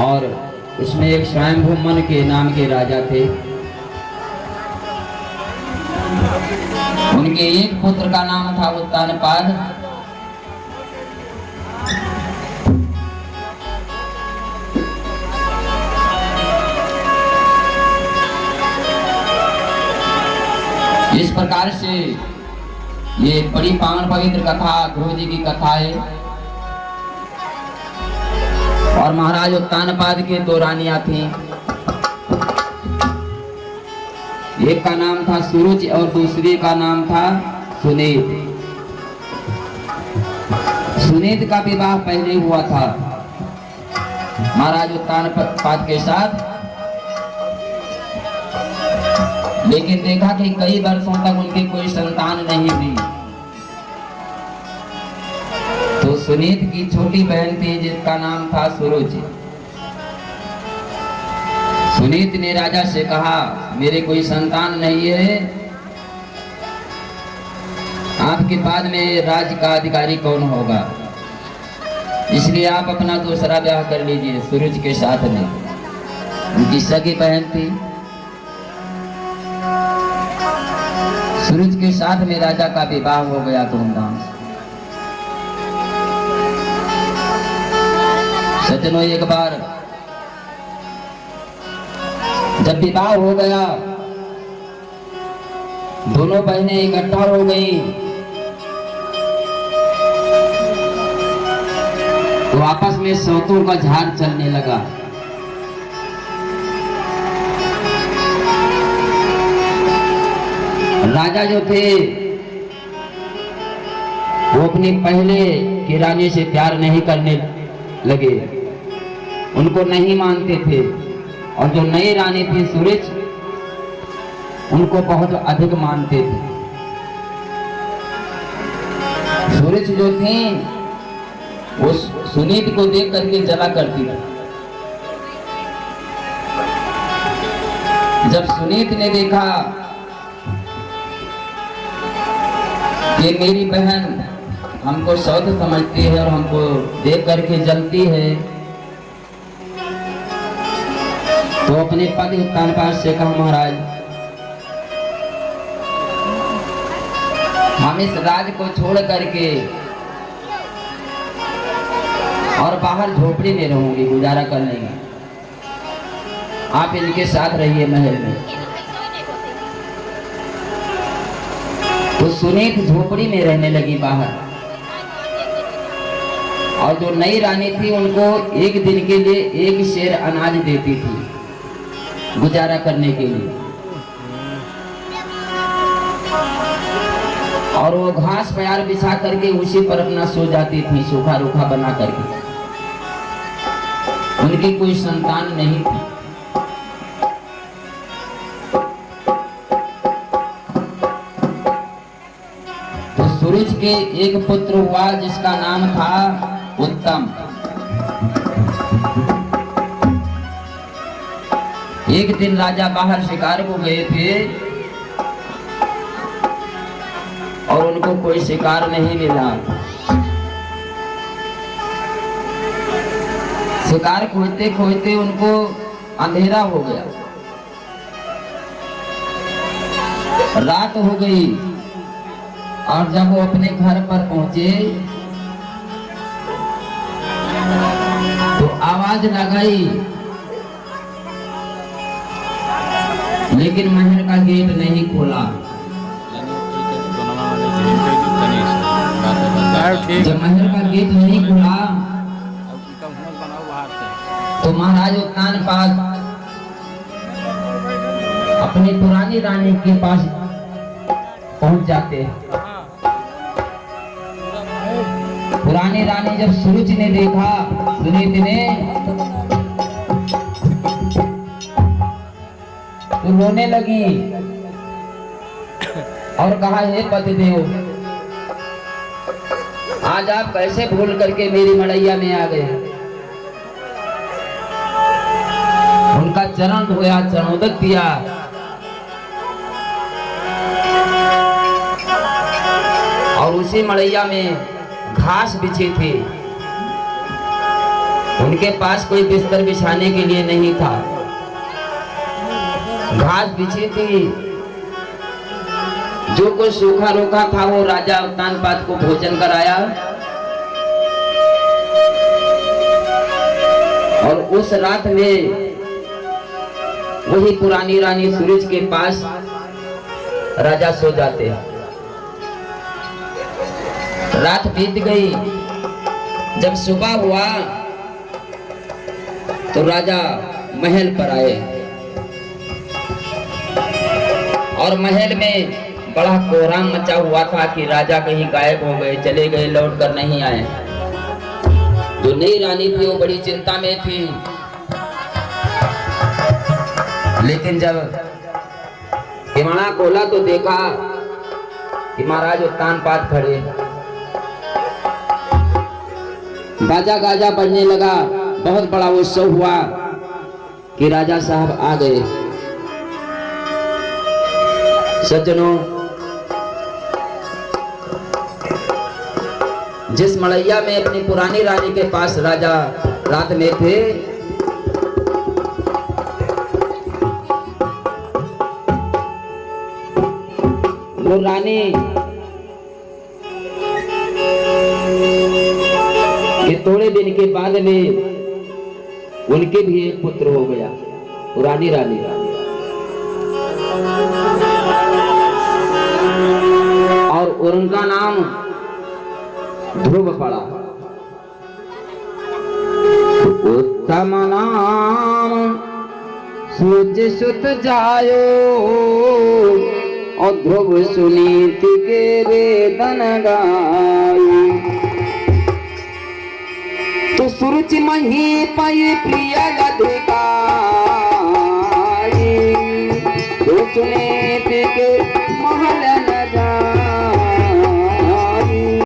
और उसमें एक स्वयंभू मन के नाम के राजा थे। उनके एक पुत्र का नाम था उत्तानपाद। इस प्रकार से ये बड़ी पावन पवित्र कथा ध्रुव जी की कथा है। और महाराज उत्तानपाद के दो रानियां थीं। एक का नाम था सुरुचि और दूसरी का नाम था सुनीत। सुनीत का विवाह पहले हुआ था महाराज उत्तानपाद के साथ, लेकिन देखा कि कई वर्षों तक उनकी कोई संतान नहीं हुई। तो सुनीत की छोटी बहन थी जिसका नाम था सुरुचि। सुनीत ने राजा से कहा, मेरे कोई संतान नहीं है, आपके बाद में राज्य का अधिकारी कौन होगा, इसलिए आप अपना दूसरा ब्याह कर लीजिए सुरुचि के साथ में। उनकी सगी बहन थी। सुरुचि के साथ में राजा का विवाह हो गया धूमधाम से। सज्जनों, एक बार जब विवाह हो गया, दोनों बहनें इकट्ठा हो गई, तो आपस में सौतों का झाड़ चलने लगा। राजा जो थे वो अपनी पहले की रानी से प्यार नहीं करने लगे, उनको नहीं मानते थे। और जो नई रानी थी सुरुचि, उनको बहुत अधिक मानते थे। सुरुचि जो थी वो सुनीत को देख करके जला करती थी। जब सुनीत ने देखा कि मेरी बहन हमको सौत समझती है और हमको देख करके जलती है, तो अपने पति उत्तानपाद से कहा, महाराज हम इस राज को छोड़ करके और बाहर झोपड़ी में रहूंगी, गुजारा कर लेंगे, आप इनके साथ रहिए महल में। तो सुनीत झोपड़ी में रहने लगी बाहर, और जो नई रानी थी उनको एक दिन के लिए एक शेर अनाज देती थी गुजारा करने के लिए, और वो घास प्यार बिछा करके उसी पर अपना सो जाती थी, सूखा रूखा बना करके। उनकी कोई संतान नहीं थी। तो सूरज के एक पुत्र हुआ जिसका नाम था उत्तम। एक दिन राजा बाहर शिकार को गए थे और उनको कोई शिकार नहीं मिला। शिकार खोजते खोजते उनको अंधेरा हो गया, रात हो गई। और जब वो अपने घर पर पहुंचे तो आवाज लगाई, लेकिन महल का गेट नहीं खोला। जब महल का गेट नहीं खुला तो महाराज उत्तानपाद अपनी पुरानी रानी के पास पहुंच जाते। पुरानी रानी जब सुरुचि ने देखा, सुनीत ने, तो रोने लगी और कहा, हे पतिदेव, आज आप कैसे भूल करके मेरी मड़ैया में आ गए। उनका चरण धोया, चरणोदक दिया, और उसी मड़ैया में घास बिछी थी। उनके पास कोई बिस्तर बिछाने के लिए नहीं था, घास बिछी थी। जो कुछ सूखा रोखा था वो राजा उत्तानपाद को भोजन कराया और उस रात में वही पुरानी रानी सूरज के पास राजा सो जाते। रात बीत गई, जब सुबह हुआ तो राजा महल पर आए और महल में बड़ा कोहराम मचा हुआ था कि राजा कहीं गायब हो गए, चले गए, लौट कर नहीं आए। जो नई रानी थी वो बड़ी चिंता में थी, लेकिन जब किवाड़ा खोला तो देखा कि महाराज उत्तानपाद खड़े। बाजा गाजा बजने लगा, बहुत बड़ा उत्सव हुआ कि राजा साहब आ गए। सज्जनों, जिस मड़ैया में अपनी पुरानी रानी के पास राजा रात में थे, वो रानी के थोड़े दिन के बाद में उनके भी एक पुत्र हो गया, पुरानी रानी। और उनका नाम ध्रुव पड़ा। उत्तम नाम सूच सुत जायो और ध्रुव सुनीति के वेदन गायो। तो सूरज मही पाई प्रिय अधिकारी, तो सुनीति के